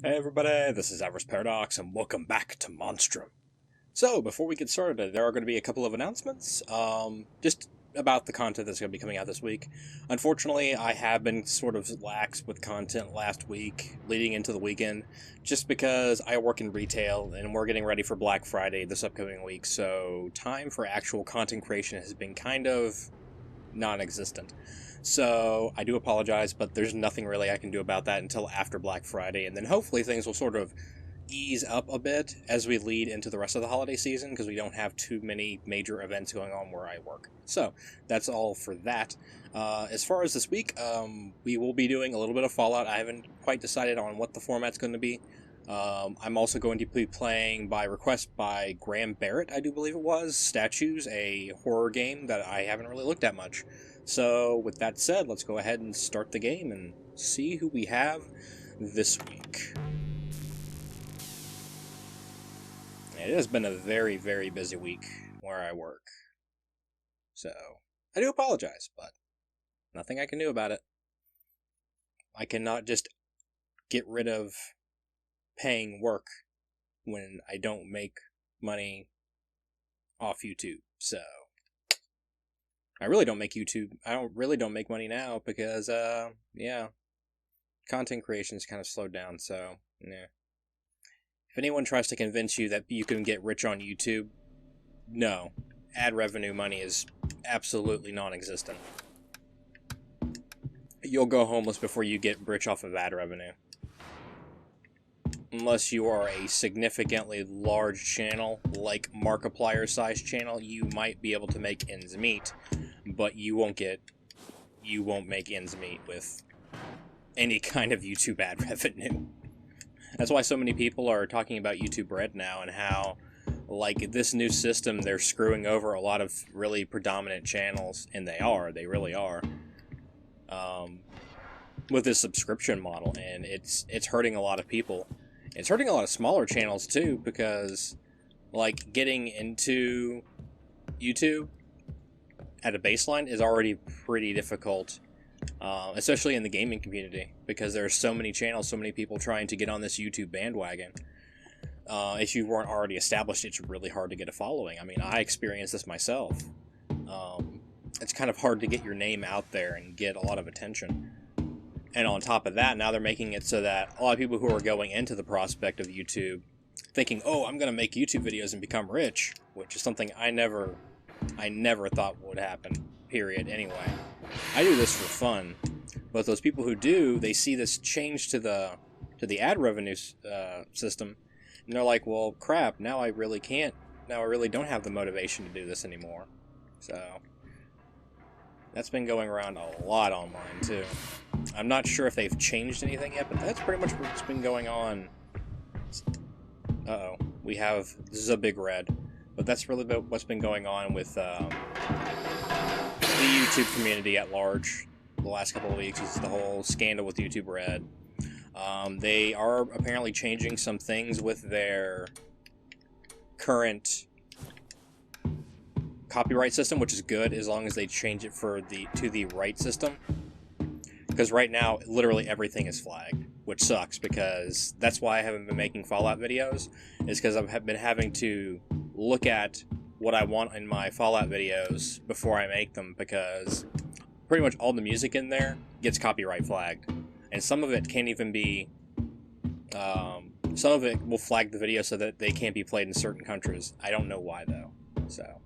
Hey everybody, this is Avaris Paradox, and welcome back to Monstrum. So, before we get started, there are going to be a couple of announcements, just about the content that's going to be coming out this week. Unfortunately, I have been sort of lax with content last week, leading into the weekend, just because I work in retail, and we're getting ready for Black Friday this upcoming week, so time for actual content creation has been kind of non-existent. So I do apologize, but there's nothing really I can do about that until after Black Friday, and then hopefully things will sort of ease up a bit as we lead into the rest of the holiday season, because we don't have too many major events going on where I work. So that's all for that. As far as this week, we will be doing a little bit of Fallout. I haven't quite decided on what the format's going to be. I'm also going to be playing by request by Graham Barrett, I do believe it was, Statues, a horror game that I haven't really looked at much. So, with that said, let's go ahead and start the game and see who we have this week. It has been a very, very busy week where I work. So, I do apologize, but nothing I can do about it. I cannot just get rid of paying work when I don't make money off YouTube. So, I really don't make YouTube. I don't make money now because, yeah, content creation's kind of slowed down. So, yeah. If anyone tries to convince you that you can get rich on YouTube, no. Ad revenue money is absolutely non-existent. You'll go homeless before you get rich off of ad revenue. Unless you are a significantly large channel, like Markiplier size channel, you might be able to make ends meet, but you won't make ends meet with any kind of YouTube ad revenue. That's why so many people are talking about YouTube Red now, and how, like, this new system, they're screwing over a lot of really predominant channels, and they really are, with this subscription model, and it's hurting a lot of people. It's hurting a lot of smaller channels too, because, like, getting into YouTube at a baseline is already pretty difficult, especially in the gaming community, because there are so many channels, so many people trying to get on this YouTube bandwagon. If you weren't already established, it's really hard to get a following. I mean, I experienced this myself. It's kind of hard to get your name out there and get a lot of attention. And on top of that, now they're making it so that a lot of people who are going into the prospect of YouTube thinking, oh, I'm going to make YouTube videos and become rich, which is something I never thought would happen, period, anyway. I do this for fun, but those people who do, they see this change to the ad revenue system, and they're like, well, crap, now I really don't have the motivation to do this anymore. So, that's been going around a lot online, too. I'm not sure if they've changed anything yet, but that's pretty much what's been going on. Uh-oh. This is a big red. But that's really what's been going on with the YouTube community at large the last couple of weeks. Is the whole scandal with YouTube Red. They are apparently changing some things with their current copyright system, which is good as long as they change it to the right system. Because right now, literally everything is flagged, which sucks, because that's why I haven't been making Fallout videos, is because I've been having to look at what I want in my Fallout videos before I make them, because pretty much all the music in there gets copyright flagged. And some of it can't even be... some of it will flag the video so that they can't be played in certain countries. I don't know why, though. So,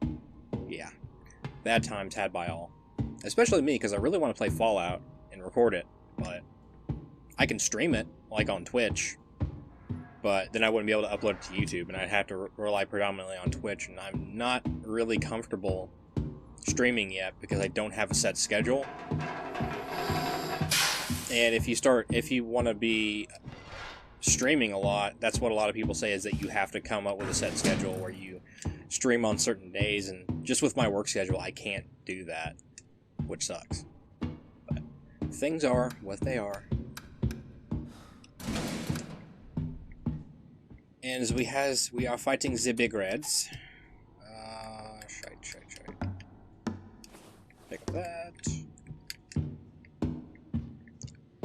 yeah. Bad times had by all. Especially me, because I really want to play Fallout and record it, but I can stream it, like on Twitch, but then I wouldn't be able to upload it to YouTube, and I'd have to rely predominantly on Twitch, and I'm not really comfortable streaming yet because I don't have a set schedule. And if you want to be streaming a lot, that's what a lot of people say, is that you have to come up with a set schedule where you stream on certain days, and just with my work schedule, I can't do that, which sucks. Things are what they are. And we are fighting the big reds. Shite. Pick up that.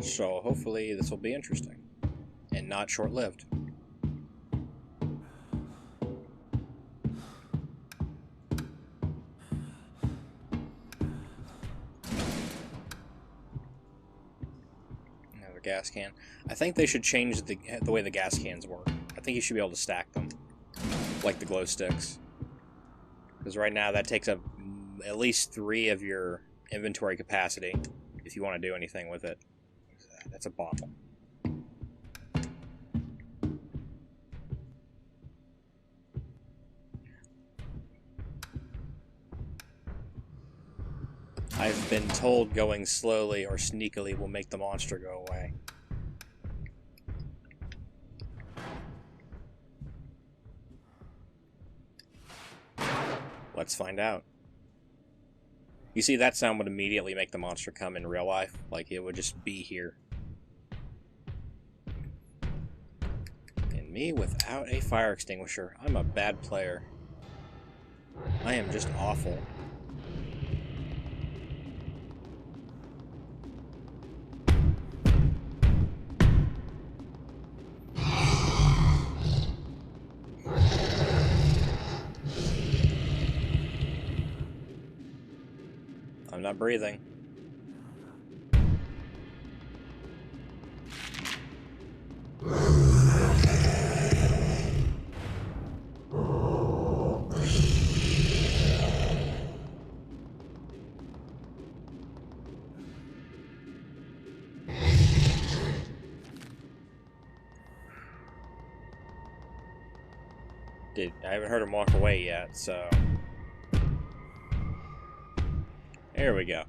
So hopefully this will be interesting. And and not short-lived. Another gas can. I think they should change the way the gas cans work. I think you should be able to stack them, like the glow sticks. Because right now that takes up at least 3 of your inventory capacity if you want to do anything with it. That's a bottle. I've been told going slowly or sneakily will make the monster go away. Let's find out. You see, that sound would immediately make the monster come in real life. Like, it would just be here. And me without a fire extinguisher. I'm a bad player. I am just awful. I'm not breathing. I haven't heard him walk away yet, so... There we go.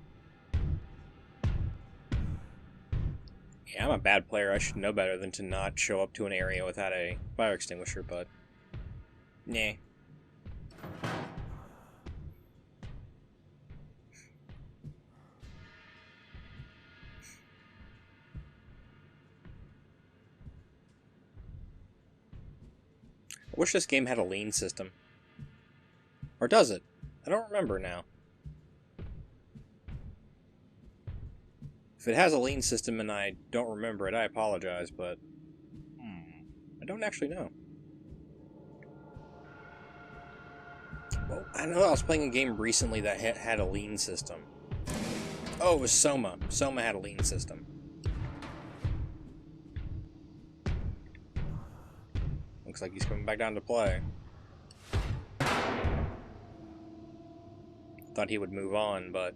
Yeah, I'm a bad player. I should know better than to not show up to an area without a fire extinguisher, but... Nah. I wish this game had a lean system. Or does it? I don't remember now. If it has a lean system and I don't remember it, I apologize, but... I don't actually know. Well, I know I was playing a game recently that had a lean system. Oh, it was Soma. Soma had a lean system. Looks like he's coming back down to play. Thought he would move on, but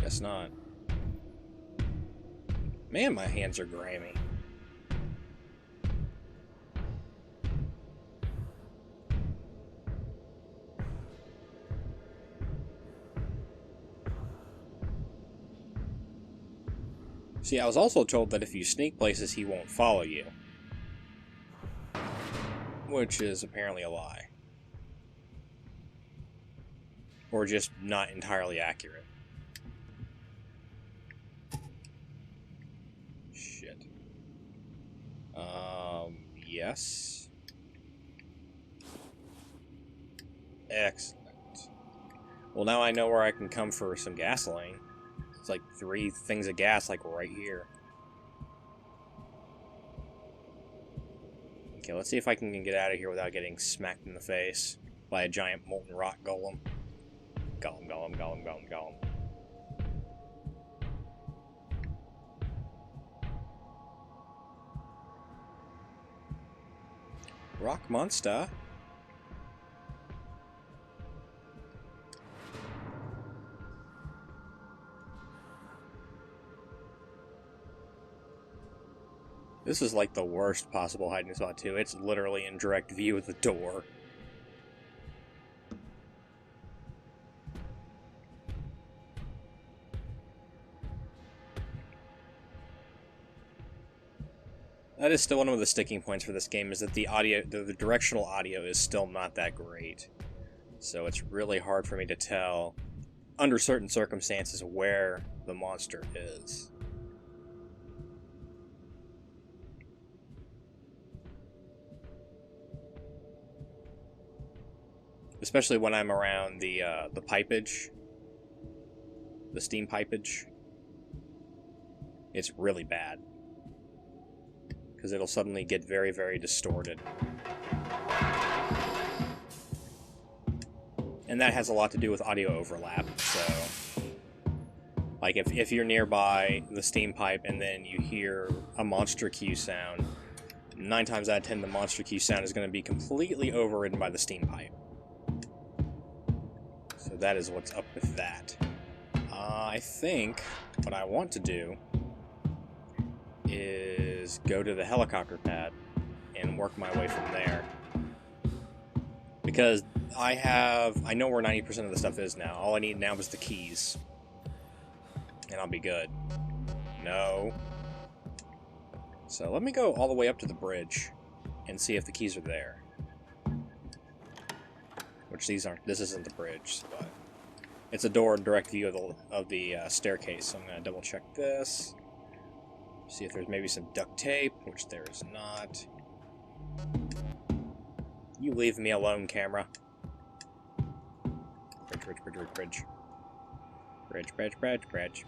guess not. Man, my hands are grimy. See, I was also told that if you sneak places, he won't follow you. Which is apparently a lie. Or just not entirely accurate. Shit. Yes. Excellent. Well, now I know where I can come for some gasoline. It's like 3 things of gas, like right here. Okay, let's see if I can get out of here without getting smacked in the face by a giant molten rock golem. Golem, golem, golem, golem, golem. Rock monster. This is like the worst possible hiding spot too. It's literally in direct view of the door. That is still one of the sticking points for this game, is that the audio, the directional audio is still not that great. So it's really hard for me to tell, under certain circumstances, where the monster is. Especially when I'm around the pipage, the steam pipage. It's really bad. because it'll suddenly get very, very distorted. And that has a lot to do with audio overlap, so... Like, if you're nearby the steam pipe and then you hear a monster Q sound, 9 times out of 10 the monster Q sound is going to be completely overridden by the steam pipe. So that is what's up with that. I think what I want to do is go to the helicopter pad and work my way from there. Because I know where 90% of the stuff is now. All I need now is the keys. And I'll be good. No. So let me go all the way up to the bridge and see if the keys are there. Which these aren't. This isn't the bridge, but it's a door in direct view of the staircase. So I'm going to double check this. See if there's maybe some duct tape, which there is not. You leave me alone, camera. Bridge. Bridge.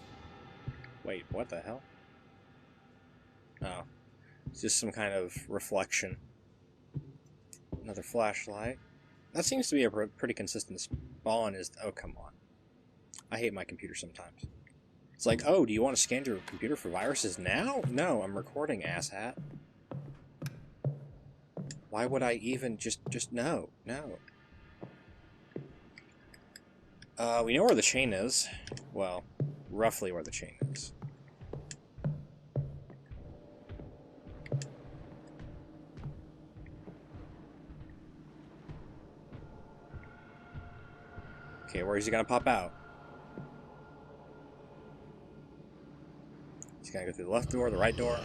Wait, what the hell? Oh. It's just some kind of reflection. Another flashlight. That seems to be a pretty consistent spawn. Oh, come on. I hate my computer sometimes. It's like, oh, do you want to scan your computer for viruses now? No, I'm recording, asshat. Why would I even just no. We know where the chain is. Well, roughly where the chain is. Okay, where is he gonna pop out? He's gonna go through the left door, the right door.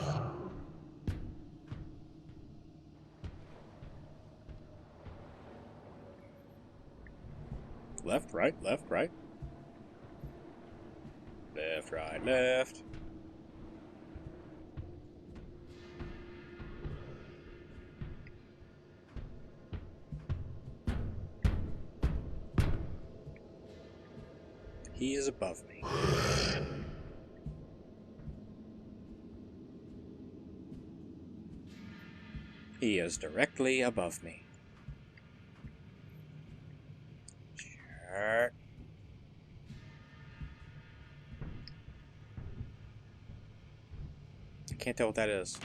Left, right, left, right. Left, right, left. He is above me. He is directly above me. Sure. I can't tell what that is.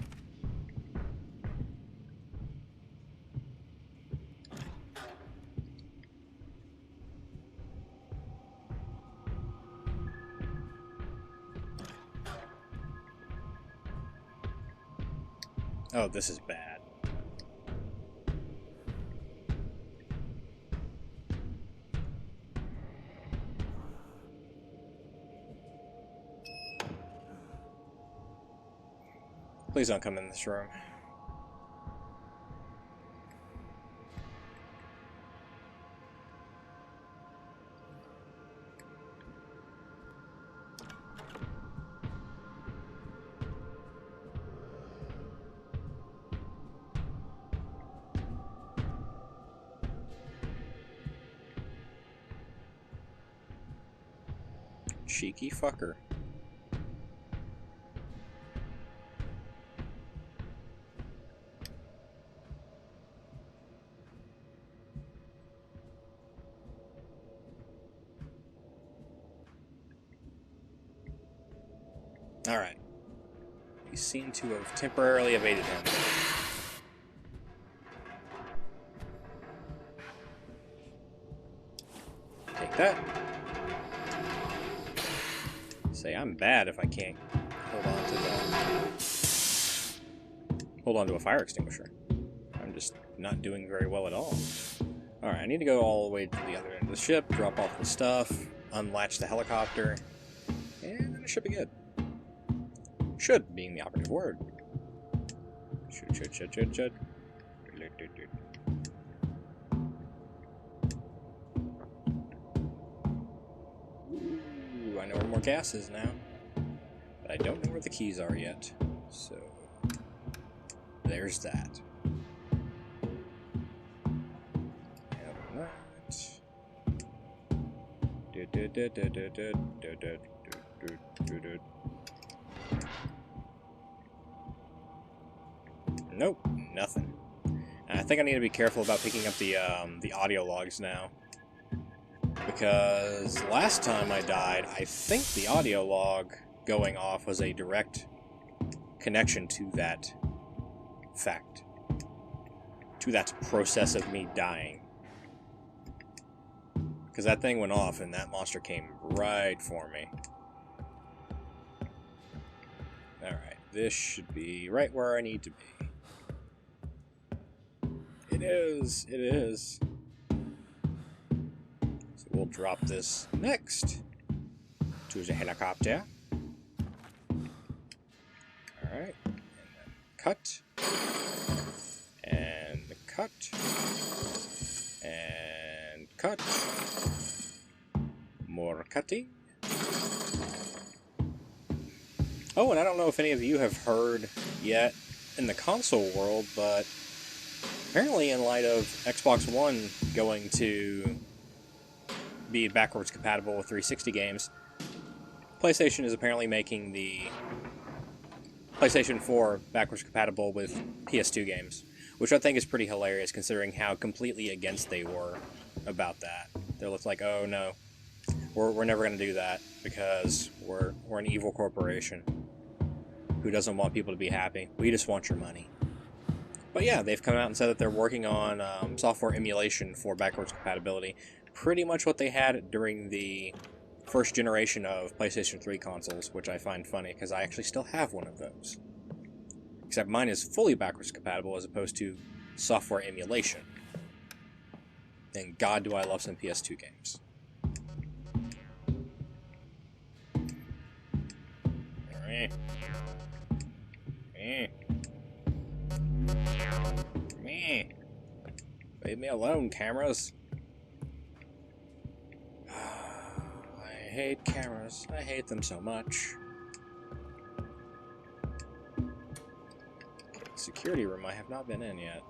Oh, this is bad. Please don't come in this room. Cheeky fucker. Alright. You seem to have temporarily evaded him. Take that. Say, I'm bad if I can't hold on to a fire extinguisher. I'm just not doing very well at all. Alright, I need to go all the way to the other end of the ship, drop off the stuff, unlatch the helicopter, and then it should be good. Should being the operative word. Should. Ooh, I know where more gas is now. But I don't know where the keys are yet. So, there's that. Nope, nothing. And I think I need to be careful about picking up the audio logs now. Because last time I died, I think the audio log going off was a direct connection to that fact. To that process of me dying. Because that thing went off and that monster came right for me. Alright, this should be right where I need to be. It is, it is. So we'll drop this next to the helicopter. Alright, and then cut. And cut. And cut. More cutting. Oh, and I don't know if any of you have heard yet in the console world, but apparently in light of Xbox One going to be backwards compatible with 360 games, PlayStation is apparently making the PlayStation 4 backwards compatible with PS2 games, which I think is pretty hilarious considering how completely against they were about that. They looked like, oh no, we're never going to do that because we're an evil corporation who doesn't want people to be happy. We just want your money. But yeah, they've come out and said that they're working on software emulation for backwards compatibility. Pretty much what they had during the first generation of PlayStation 3 consoles, which I find funny because I actually still have one of those. Except mine is fully backwards compatible as opposed to software emulation. And God, do I love some PS2 games. Leave me alone, cameras. I hate cameras. I hate them so much. Okay, security room I have not been in yet.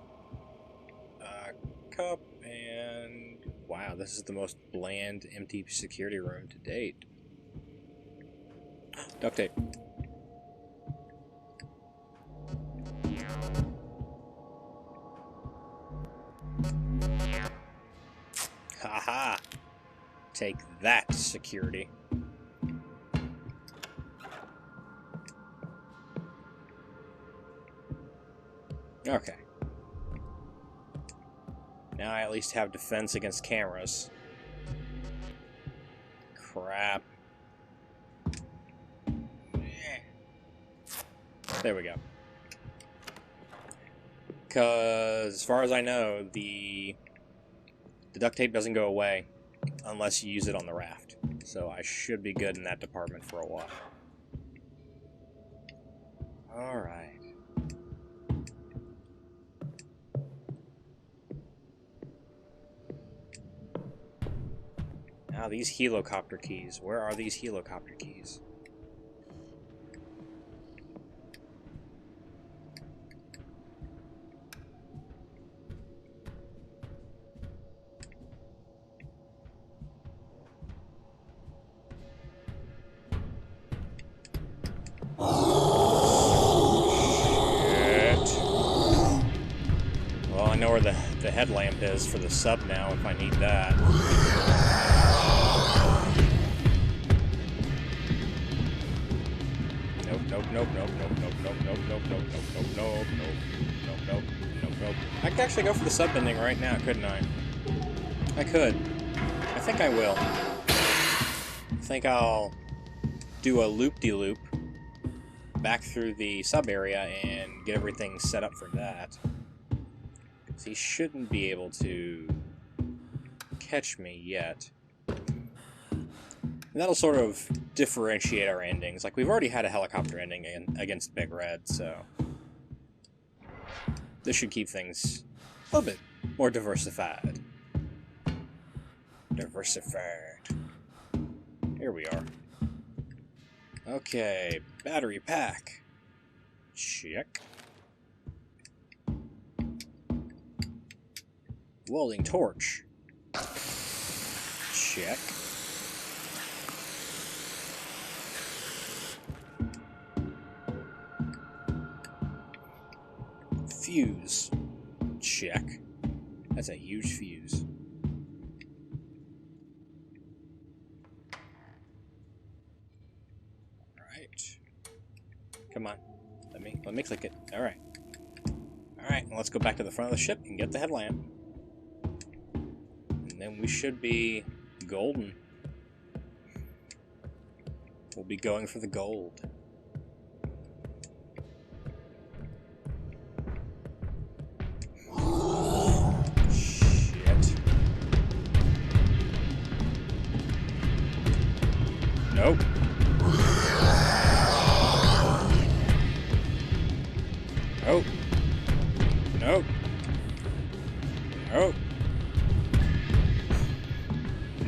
Cup and... Wow, this is the most bland, empty security room to date. Duct tape. Haha! Take that, security. Okay. Now I at least have defense against cameras. Crap. There we go. Because, as far as I know, the duct tape doesn't go away unless you use it on the raft. So I should be good in that department for a while. Alright. Now these helicopter keys. Where are these helicopter keys? Well, I know where the headlamp is for the sub now if I need that. Nope. I could actually go for the sub bending right now, couldn't I? I could. I think I will. I think I'll do a loop-de-loop back through the sub area and get everything set up for that. Because he shouldn't be able to catch me yet. And that'll sort of differentiate our endings. Like, we've already had a helicopter ending against Big Red, so this should keep things a little bit more diversified. Here we are. Okay, battery pack. Check. Welding torch. Check. fuse. Check. That's a huge fuse. Alright. Come on. Let me click it. Alright. Alright, let's go back to the front of the ship and get the headlamp. And then we should be golden. We'll be going for the gold. Shit. Nope. Nope. Nope. Nope.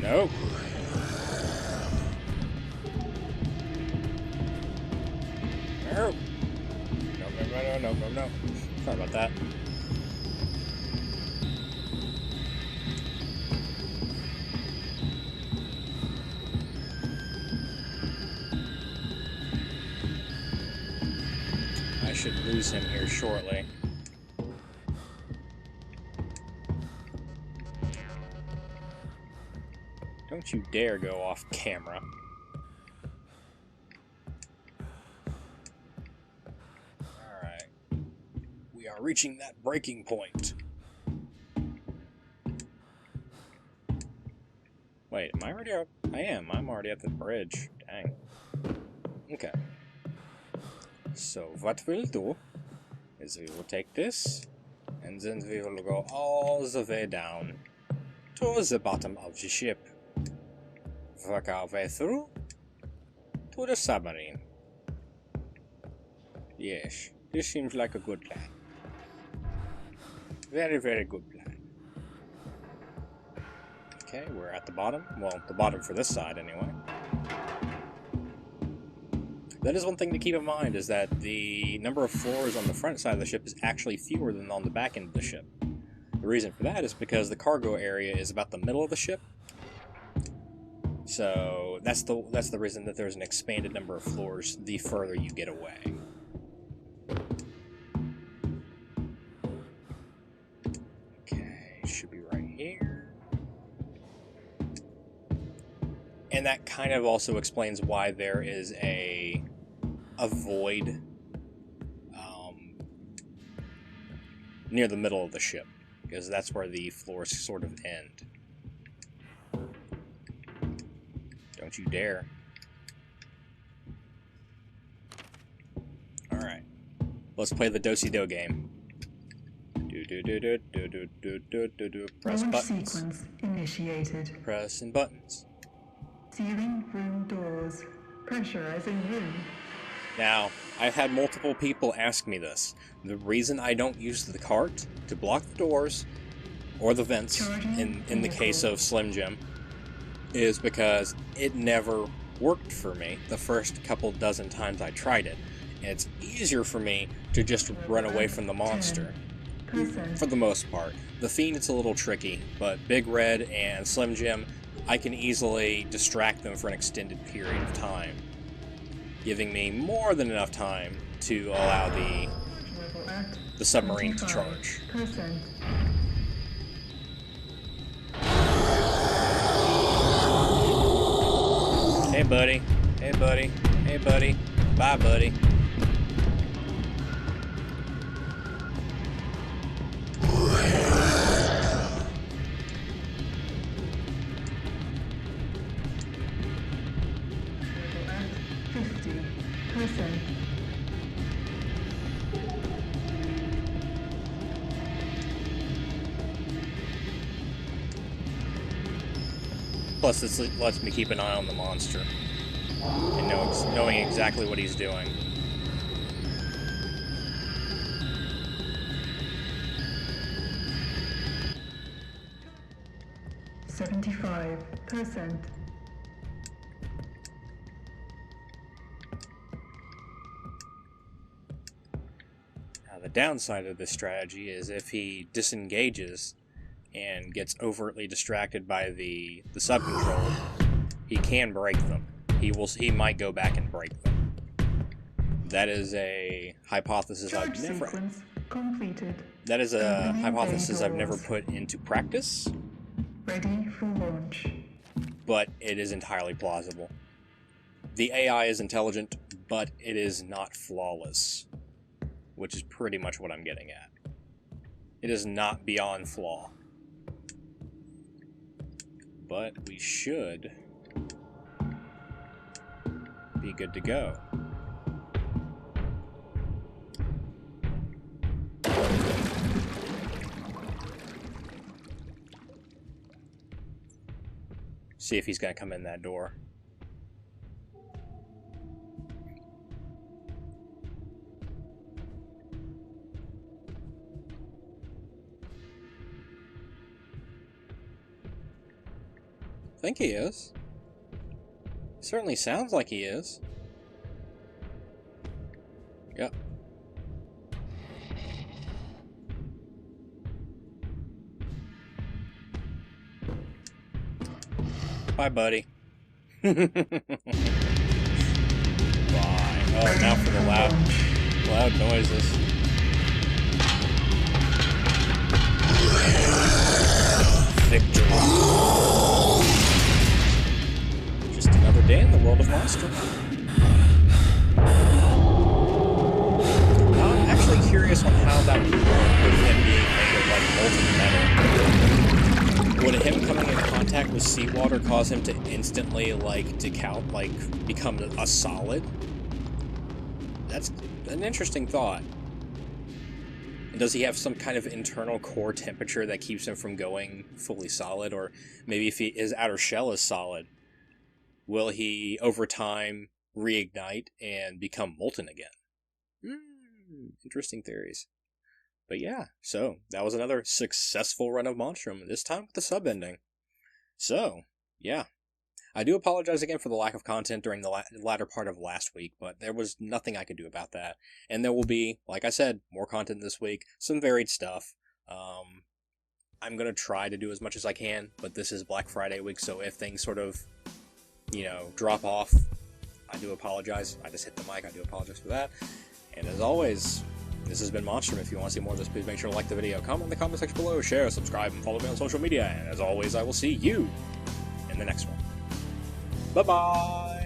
Nope. Nope. No. Sorry about that. I should lose him here shortly. Don't you dare go off camera. Alright. We are reaching that breaking point. Wait, am I already up? I am. I'm already at the bridge. Dang. Okay. So, what we'll do is we will take this, and then we will go all the way down to the bottom of the ship. Work our way through to the submarine. Yes, this seems like a good plan. Very, very good plan. Okay, we're at the bottom. Well, the bottom for this side, anyway. That is one thing to keep in mind, is that the number of floors on the front side of the ship is actually fewer than on the back end of the ship. The reason for that is because the cargo area is about the middle of the ship. So that's the reason that there's an expanded number of floors the further you get away. Okay, should be right here. And that kind of also explains why there is a void near the middle of the ship, because that's where the floors sort of end. Don't you dare. Alright. Let's play the do-si-do game. Do. Press buttons. Sequence initiated. Pressing buttons. Sealing room doors. Pressurizing room. Now, I've had multiple people ask me this. The reason I don't use the cart to block the doors, or the vents, in the case of Slim Jim, is because it never worked for me the first couple dozen times I tried it. And it's easier for me to just run away from the monster. For the most part. The Fiend, it's a little tricky, but Big Red and Slim Jim, I can easily distract them for an extended period of time, giving me more than enough time to allow the submarine to charge. Hey buddy, hey buddy, hey buddy, bye buddy. Plus, this lets me keep an eye on the monster and knowing exactly what he's doing. %. Now, the downside of this strategy is if he disengages and gets overtly distracted by the sub-control, he can break them. He might go back and break them. That is a hypothesis I've never Completed. That is a Opening hypothesis bay I've never doors. put into practice, Ready for launch. but it is entirely plausible. The AI is intelligent, but it is not flawless, which is pretty much what I'm getting at. It is not beyond flaw. But we should be good to go. See if he's gonna come in that door. I think he is. Certainly sounds like he is. Yep. Bye, buddy. Bye. Oh, now for the loud noises. Victory. Just another day in the world of Monstrum. Now I'm actually curious on how that would work with him being made of, like, molten metal. Would him coming in contact with seawater cause him to instantly, like, become a solid? That's an interesting thought. Does he have some kind of internal core temperature that keeps him from going fully solid? Or maybe if his outer shell is solid, will he, over time, reignite and become molten again? Interesting theories. But yeah, so that was another successful run of Monstrum, this time with the sub-ending. So, yeah. I do apologize again for the lack of content during the latter part of last week, but there was nothing I could do about that. And there will be, like I said, more content this week, some varied stuff. I'm going to try to do as much as I can, but this is Black Friday week, so if things sort of, drop off, I do apologize. I just hit the mic, I do apologize for that. And as always, this has been Monstrum. If you want to see more of this, please make sure to like the video, comment in the comment section below, share, subscribe, and follow me on social media. And as always, I will see you in the next one. Bye-bye!